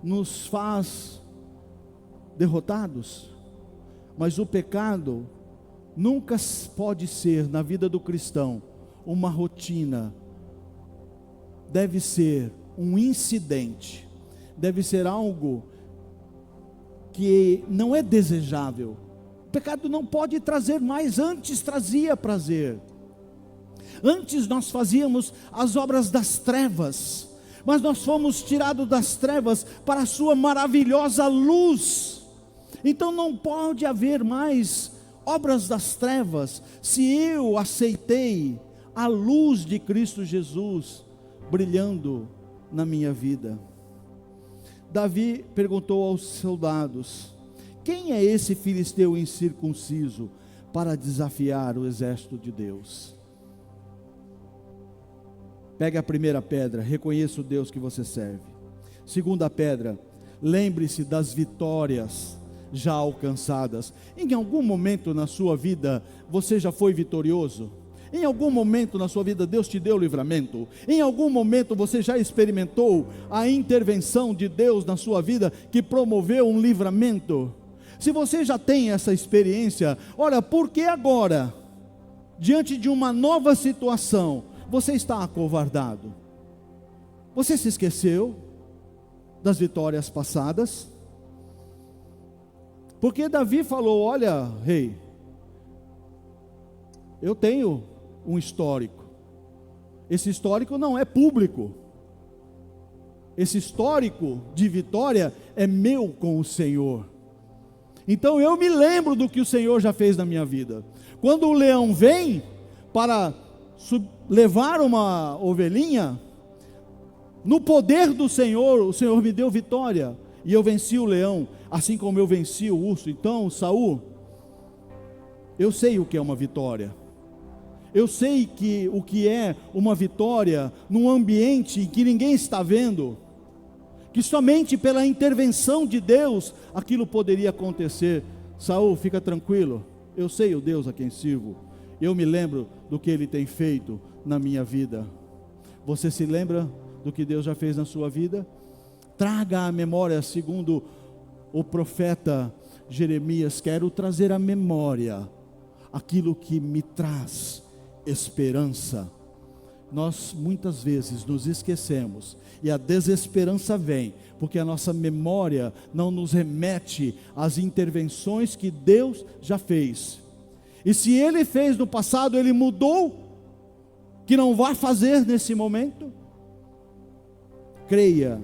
nos faz derrotados. Mas o pecado nunca pode ser, na vida do cristão, uma rotina. Deve ser um incidente, deve ser algo que não é desejável. O pecado não pode trazer mais, antes trazia prazer. Antes nós fazíamos as obras das trevas, mas nós fomos tirados das trevas para a sua maravilhosa luz. Então não pode haver mais obras das trevas, se eu aceitei a luz de Cristo Jesus brilhando na minha vida. Davi perguntou aos soldados: quem é esse filisteu incircunciso para desafiar o exército de Deus? Pegue a primeira pedra, reconheça o Deus que você serve. Segunda pedra, lembre-se das vitórias já alcançadas. Em algum momento na sua vida você já foi vitorioso? Em algum momento na sua vida Deus te deu livramento? Em algum momento você já experimentou a intervenção de Deus na sua vida que promoveu um livramento? Se você já tem essa experiência, olha, por que agora, diante de uma nova situação, você está acovardado? Você se esqueceu das vitórias passadas? Porque Davi falou: olha, rei, eu tenho um histórico. Esse histórico não é público. Esse histórico de vitória é meu com o Senhor. Então eu me lembro do que o Senhor já fez na minha vida. Quando o leão vem para levar uma ovelhinha, no poder do Senhor, o Senhor me deu vitória, e eu venci o leão, assim como eu venci o urso. Então, Saul, eu sei o que é uma vitória. Eu sei o que é uma vitória num ambiente em que ninguém está vendo, que somente pela intervenção de Deus aquilo poderia acontecer. Saul, fica tranquilo, eu sei o Deus a quem sirvo, eu me lembro do que Ele tem feito na minha vida. Você se lembra do que Deus já fez na sua vida? Traga à memória, segundo o profeta Jeremias, quero trazer à memória aquilo que me traz esperança. Nós muitas vezes nos esquecemos e a desesperança vem porque a nossa memória não nos remete às intervenções que Deus já fez. E se Ele fez no passado, Ele mudou, que não vai fazer nesse momento? Creia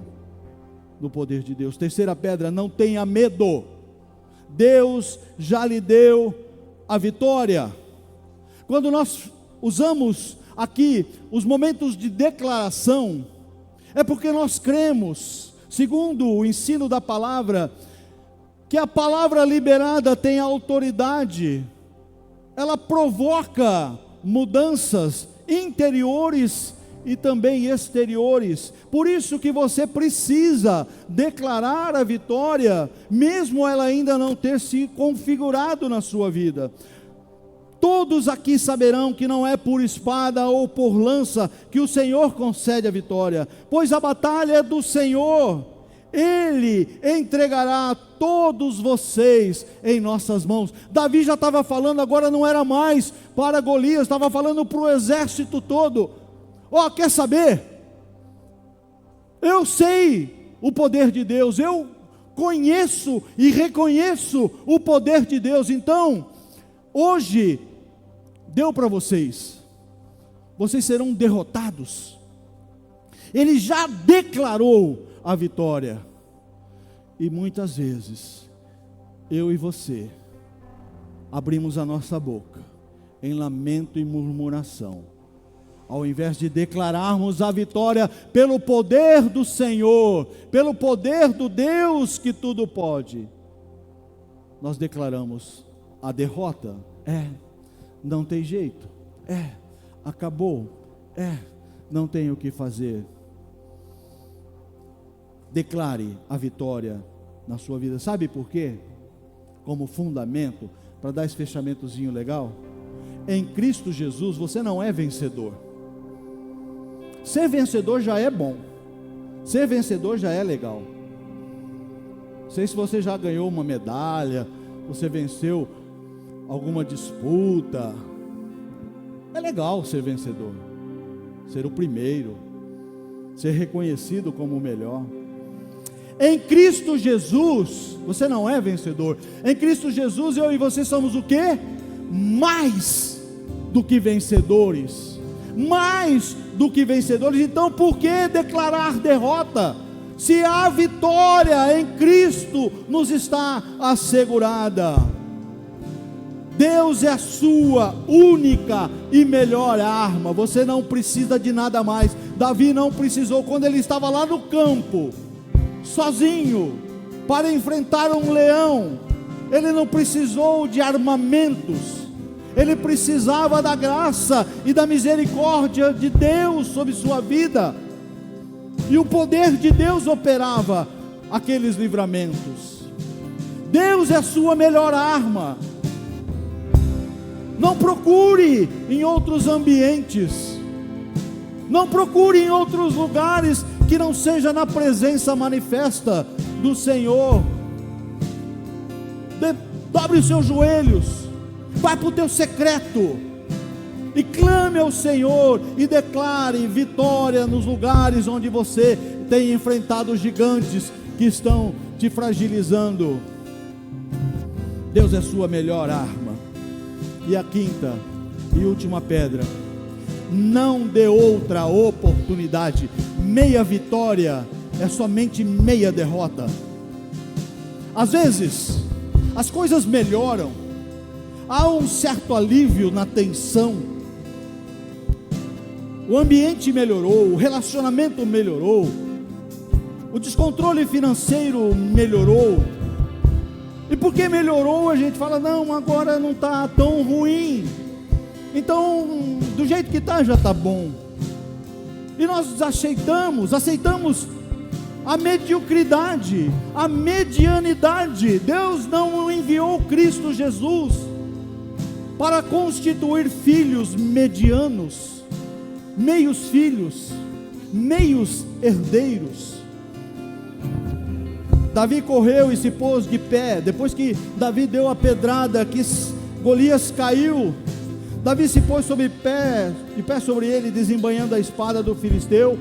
no poder de Deus. Terceira pedra, não tenha medo. Deus já lhe deu a vitória. Quando nós usamos aqui os momentos de declaração, é porque nós cremos, segundo o ensino da palavra, que a palavra liberada tem autoridade, ela provoca mudanças interiores e também exteriores. Por isso que você precisa declarar a vitória, mesmo ela ainda não ter se configurado na sua vida. Todos aqui saberão que não é por espada ou por lança que o Senhor concede a vitória, pois a batalha é do Senhor. Ele entregará todos vocês em nossas mãos. Davi já estava falando, agora não era mais para Golias, estava falando para o exército todo. Ó, quer saber? Eu sei o poder de Deus, eu conheço e reconheço o poder de Deus. Então, hoje, deu para vocês, vocês serão derrotados. Ele já declarou a vitória. E muitas vezes, eu e você, abrimos a nossa boca em lamento e murmuração, ao invés de declararmos a vitória pelo poder do Senhor, pelo poder do Deus que tudo pode, nós declaramos a derrota. Não tem jeito, acabou, não tem o que fazer. Declare a vitória na sua vida. Sabe por quê? Como fundamento, para dar esse fechamentozinho legal, em Cristo Jesus você não é vencedor. Ser vencedor já é bom, ser vencedor já é legal. Não sei se você já ganhou uma medalha, você venceu alguma disputa. É legal ser vencedor, ser o primeiro, ser reconhecido como o melhor. Em Cristo Jesus, você não é vencedor. Em Cristo Jesus, eu e você somos o quê? Mais do que vencedores. Mais do que vencedores. Então, por que declarar derrota? Se a vitória em Cristo nos está assegurada. Deus é a sua única e melhor arma. Você não precisa de nada mais. Davi não precisou, quando ele estava lá no campo, sozinho, para enfrentar um leão, ele não precisou de armamentos. Ele precisava da graça e da misericórdia de Deus sobre sua vida, e o poder de Deus operava aqueles livramentos. Deus é a sua melhor arma. Não procure em outros ambientes, não procure em outros lugares que não seja na presença manifesta do Senhor. Dobre os seus joelhos, vai para o teu secreto e clame ao Senhor e declare vitória nos lugares onde você tem enfrentado os gigantes que estão te fragilizando. Deus é a sua melhor arma. E a quinta e última pedra: não dê outra oportunidade. Meia vitória é somente meia derrota. Às vezes as coisas melhoram, há um certo alívio na tensão, o ambiente melhorou, o relacionamento melhorou, o descontrole financeiro melhorou. E porque melhorou, a gente fala: não, agora não está tão ruim, então do jeito que está já está bom. E nós aceitamos a mediocridade, a medianidade. Deus não enviou Cristo Jesus para constituir filhos medianos, meios filhos, meios herdeiros. Davi correu e se pôs de pé. Depois que Davi deu a pedrada, que Golias caiu, Davi se pôs de pé sobre ele, desembainhando a espada do filisteu,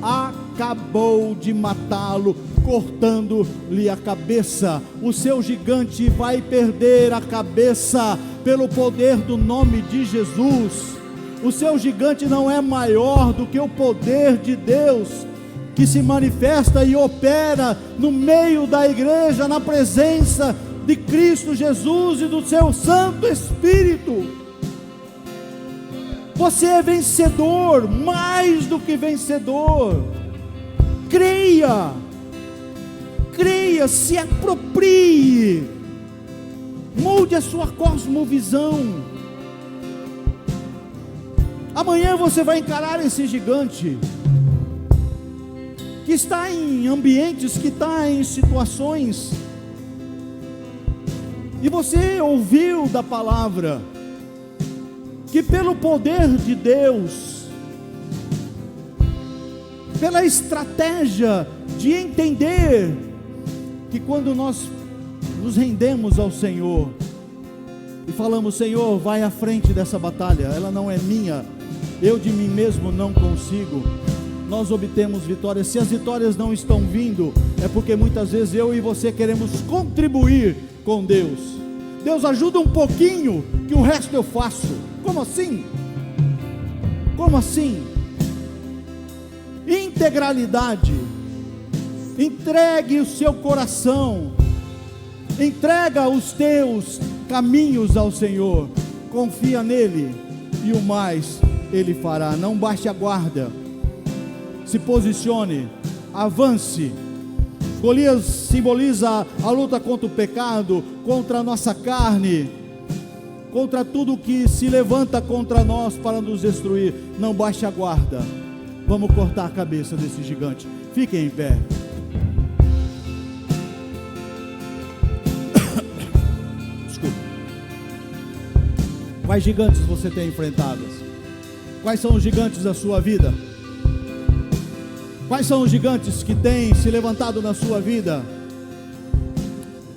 acabou de matá-lo, cortando-lhe a cabeça. O seu gigante vai perder a cabeça pelo poder do nome de Jesus. O seu gigante não é maior do que o poder de Deus, que se manifesta e opera no meio da igreja, na presença de Cristo Jesus e do seu Santo Espírito. Você é vencedor, mais do que vencedor. Creia, se aproprie, mude a sua cosmovisão. Amanhã você vai encarar esse gigante que está em ambientes, que está em situações, e você ouviu da palavra que pelo poder de Deus, pela estratégia de entender que quando nós nos rendemos ao Senhor e falamos: Senhor, vai à frente dessa batalha, ela não é minha, eu de mim mesmo não consigo, nós obtemos vitórias. Se as vitórias não estão vindo, é porque muitas vezes eu e você queremos contribuir com Deus. Deus, ajuda um pouquinho, que o resto eu faço. Como assim? Como assim? Integralidade. Entregue o seu coração, entrega os teus caminhos ao Senhor, confia nele e o mais Ele fará. Não baixe a guarda, se posicione, avance. Golias simboliza a luta contra o pecado, contra a nossa carne, contra tudo que se levanta contra nós para nos destruir. Não baixe a guarda, vamos cortar a cabeça desse gigante. Fiquem em pé. Desculpa. Quais gigantes você tem enfrentado? Quais são os gigantes da sua vida? Quais são os gigantes que têm se levantado na sua vida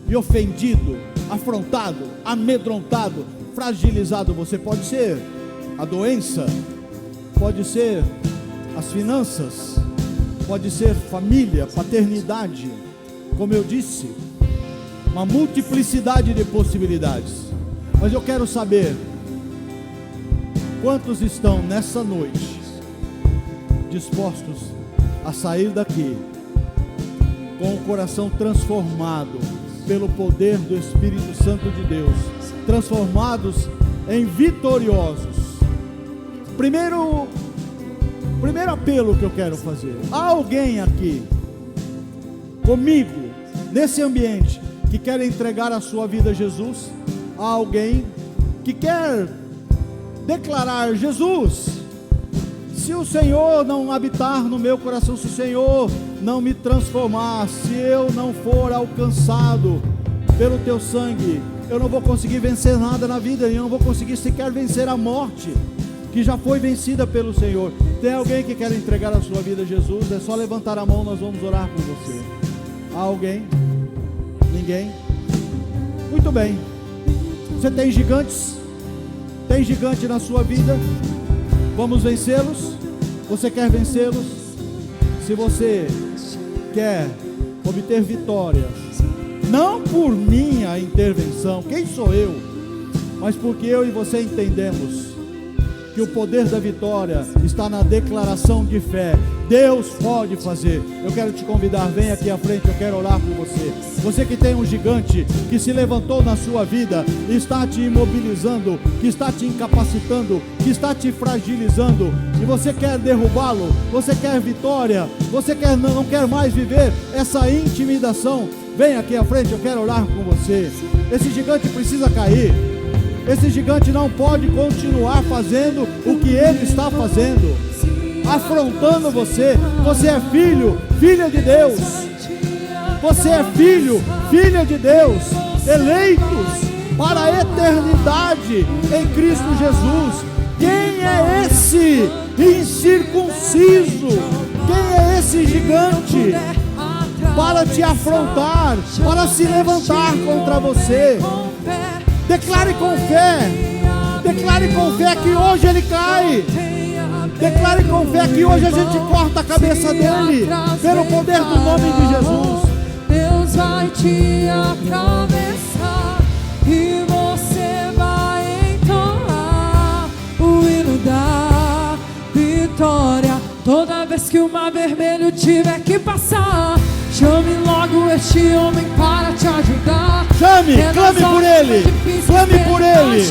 e ofendido, afrontado, amedrontado, fragilizado você? Pode ser a doença, pode ser as finanças, pode ser família, paternidade, como eu disse, uma multiplicidade de possibilidades. Mas eu quero saber quantos estão nessa noite dispostos a sair daqui com o coração transformado, pelo poder do Espírito Santo de Deus, transformados em vitoriosos. Primeiro apelo que eu quero fazer: há alguém aqui comigo nesse ambiente que quer entregar a sua vida a Jesus? Há alguém que quer declarar: Jesus, se o Senhor não habitar no meu coração, se o Senhor não me transformar, se eu não for alcançado pelo teu sangue, eu não vou conseguir vencer nada na vida, eu não vou conseguir sequer vencer a morte, que já foi vencida pelo Senhor. Tem alguém que quer entregar a sua vida a Jesus? É só levantar a mão, nós vamos orar por você. Há alguém? Ninguém? Muito bem. Você tem gigantes? Tem gigante na sua vida? Vamos vencê-los? Você quer vencê-los? Se você quer obter vitória, não por minha intervenção, quem sou eu? Mas porque eu e você entendemos que o poder da vitória está na declaração de fé. Deus pode fazer. Eu quero te convidar, vem aqui à frente, eu quero orar por você. Você que tem um gigante que se levantou na sua vida, está te imobilizando, que está te incapacitando, que está te fragilizando, e você quer derrubá-lo, você quer vitória, você não quer mais viver essa intimidação. Vem aqui à frente, eu quero orar com você. Esse gigante precisa cair. Esse gigante não pode continuar fazendo o que ele está fazendo, afrontando você. Você é filho, filha de Deus. Você é filho, filha de Deus, eleitos para a eternidade em Cristo Jesus. Quem é esse incircunciso? Quem é esse gigante para te afrontar, para se levantar contra você? Declare com fé que hoje ele cai. Declare com fé que hoje a gente corta a cabeça dele, pelo poder do nome de Jesus. Deus vai te atravessar e você vai entoar o hino da vitória. Toda vez que o mar vermelho tiver que passar, chame logo este homem para te ajudar. Chame, clame por ele, clame por ele.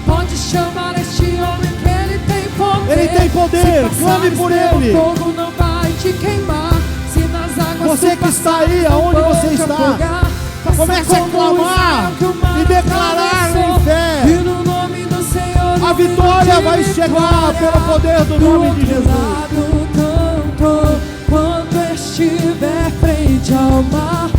Pode chamar este homem que ele tem poder. Ele tem poder, clame por ele. O fogo não vai te queimar. Se nas águas você que está aí, aonde você está, comece a clamar e declarar em fé. E no nome do Senhor, a vitória vai chegar pelo poder do nome de Jesus. Tanto quando estiver frente ao mar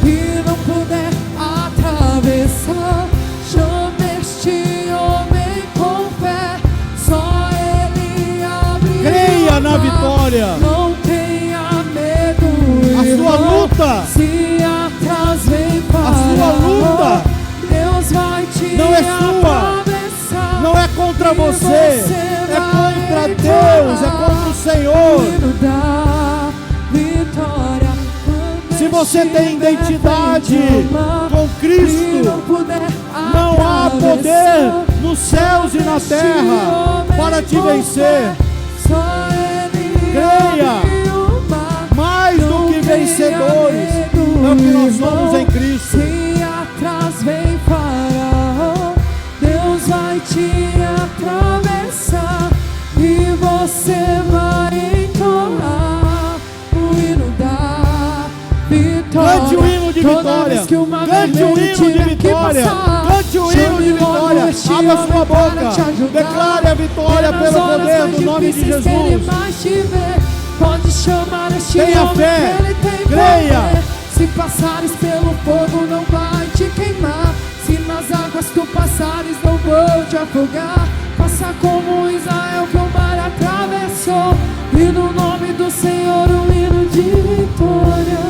e não puder atravessar, chame este homem com fé, só ele abre. Creia na vitória. Não tenha medo. A sua luta, se atrás vem para a sua luta, Deus vai te não é sua, não é contra você, é contra Deus, é contra o Senhor. Se você tem identidade com Cristo, não há poder nos céus e na terra para te vencer. Creia, mais do que vencedores, é o que nós somos em Cristo. Se atrás vem Faraó, Deus vai te atravessar e você vai entoar o hino da vitória. Cante o hino de vitória, cante o hino de vitória, cante o hino de vitória. Abra sua boca, declare a vitória pelo poder do nome de Jesus. Pode chamar este tenha homem, fé, ele tem creia. Poder. Se passares pelo fogo não vai te queimar, se nas águas tu passares não vou te afogar. Faça como Israel que o mar atravessou, e no nome do Senhor o hino de vitória.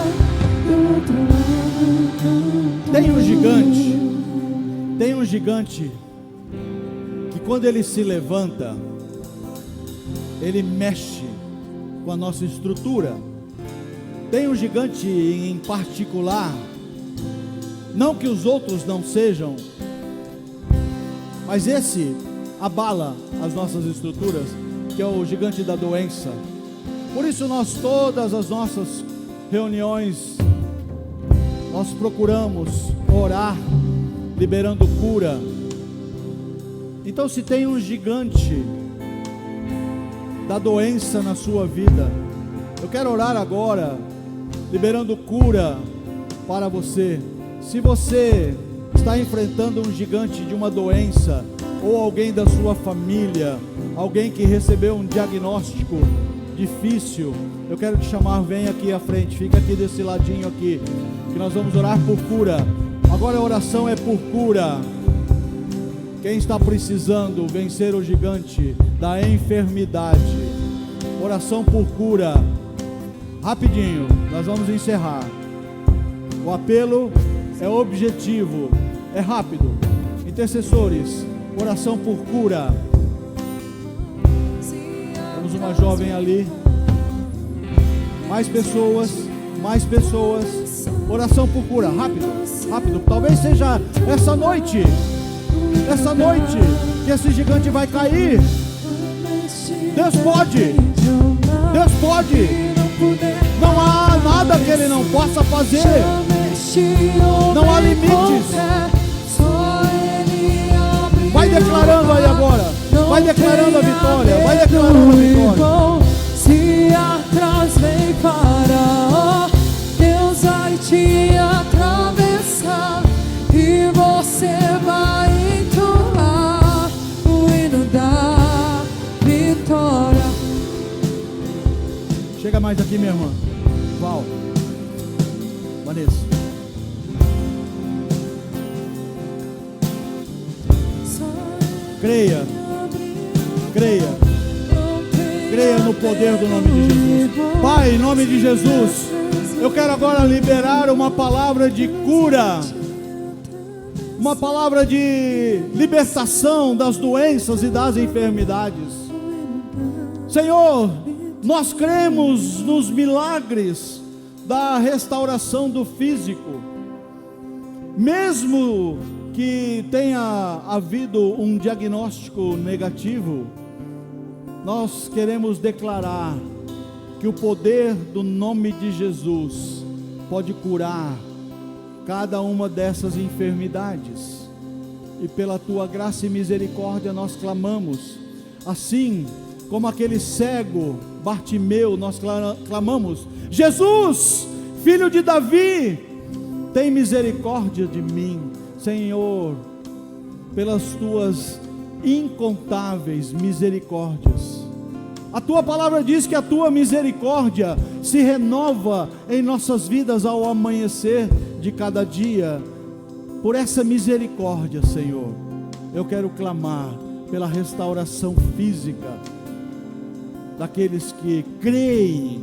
Tem um gigante que quando ele se levanta, ele mexe com a nossa estrutura. Tem um gigante em particular, não que os outros não sejam, mas esse abala as nossas estruturas, que é o gigante da doença. Por isso todas as nossas reuniões, nós procuramos orar, liberando cura. Então, se tem um gigante da doença na sua vida, eu quero orar agora, liberando cura para você. Se você está enfrentando um gigante de uma doença, ou alguém da sua família, alguém que recebeu um diagnóstico difícil, eu quero te chamar, vem aqui à frente, fica aqui desse ladinho aqui, que nós vamos orar por cura. Agora a oração é por cura. Quem está precisando vencer o gigante da enfermidade, oração por cura. Rapidinho, nós vamos encerrar. O apelo é objetivo, é rápido. Intercessores, oração por cura. Temos uma jovem ali. Mais pessoas, mais pessoas. Oração por cura, rápido, rápido. Talvez seja essa noite que esse gigante vai cair. Deus pode, Deus pode. Não há nada que Ele não possa fazer. Não há limites. Vai declarando aí agora. Vai declarando a vitória. Vai declarando a vitória. Se atrás vem parar, Deus vai te atravessar e você vai entoar o hino da vitória. Chega mais aqui, minha irmã. Val, Vanessa. Creia, creia, creia no poder do nome de Jesus. Pai, em nome de Jesus, eu quero agora liberar uma palavra de cura, uma palavra de libertação das doenças e das enfermidades. Senhor, nós cremos nos milagres da restauração do físico, mesmo que tenha havido um diagnóstico negativo. Nós queremos declarar que o poder do nome de Jesus pode curar cada uma dessas enfermidades, e pela tua graça e misericórdia nós clamamos, assim como aquele cego Bartimeu, nós clamamos: Jesus, filho de Davi, tem misericórdia de mim. Senhor, pelas tuas incontáveis misericórdias, a tua palavra diz que a tua misericórdia se renova em nossas vidas ao amanhecer de cada dia. Por essa misericórdia, Senhor, eu quero clamar pela restauração física daqueles que creem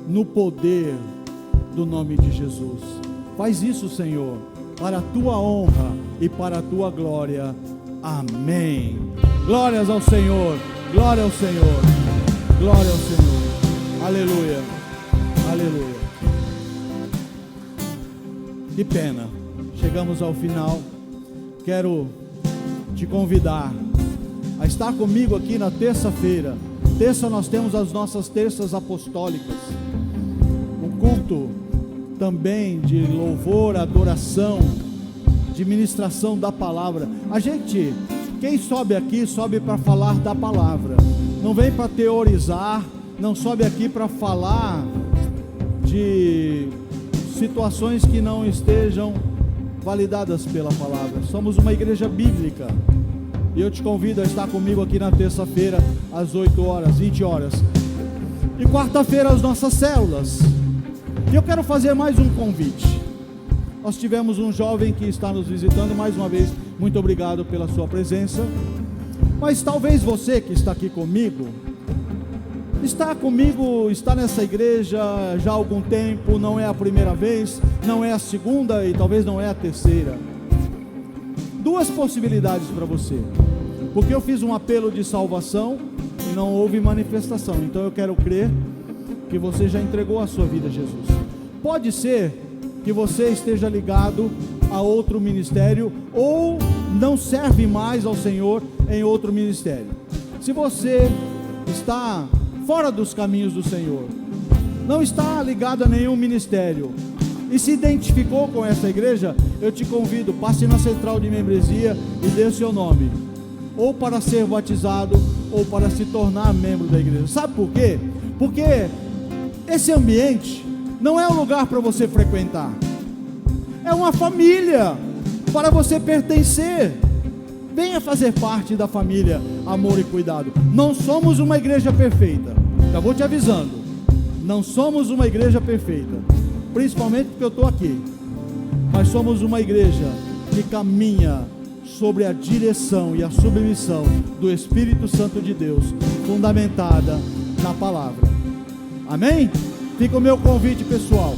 no poder do nome de Jesus. Faz isso, Senhor, para a tua honra e para a tua glória. Amém. Glórias ao Senhor, glória ao Senhor, glória ao Senhor. Aleluia, aleluia. Que pena, chegamos ao final. Quero te convidar a estar comigo aqui na terça-feira. Terça nós temos as nossas terças apostólicas, um culto também de louvor, adoração, de ministração da palavra. A gente, quem sobe aqui, sobe para falar da palavra, não vem para teorizar, não sobe aqui para falar de situações que não estejam validadas pela palavra. Somos uma igreja bíblica, e eu te convido a estar comigo aqui na terça-feira, às 8 horas, 20 horas, e quarta-feira as nossas células. E eu quero fazer mais um convite. Nós tivemos um jovem que está nos visitando, mais uma vez, muito obrigado pela sua presença. Mas talvez você que está aqui comigo, está nessa igreja já há algum tempo, não é a primeira vez, não é a segunda e talvez não é a terceira. Duas possibilidades para você, porque eu fiz um apelo de salvação e não houve manifestação, então eu quero crer que você já entregou a sua vida a Jesus. Pode ser que você esteja ligado a outro ministério ou não serve mais ao Senhor em outro ministério. Se você está fora dos caminhos do Senhor, não está ligado a nenhum ministério, e se identificou com essa igreja, eu te convido, passe na central de membresia e dê o seu nome, ou para ser batizado, ou para se tornar membro da igreja. Sabe por quê? Porque esse ambiente não é um lugar para você frequentar, é uma família para você pertencer. Venha fazer parte da família Amor e Cuidado. Não somos uma igreja perfeita, já vou te avisando, não somos uma igreja perfeita, principalmente porque eu estou aqui, mas somos uma igreja que caminha sobre a direção e a submissão do Espírito Santo de Deus, fundamentada na palavra. Amém? Fica o meu convite pessoal.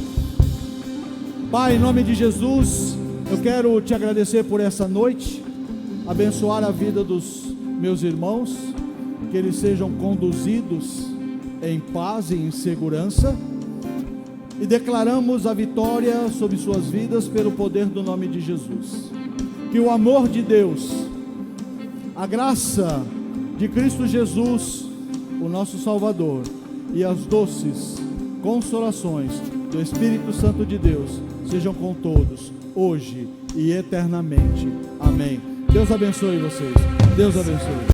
Pai, em nome de Jesus, eu quero te agradecer por essa noite, abençoar a vida dos meus irmãos, que eles sejam conduzidos em paz e em segurança, e declaramos a vitória sobre suas vidas pelo poder do nome de Jesus. Que o amor de Deus, a graça de Cristo Jesus, o nosso Salvador, e as doces consolações do Espírito Santo de Deus sejam com todos, hoje e eternamente. Amém. Deus abençoe vocês. Deus abençoe.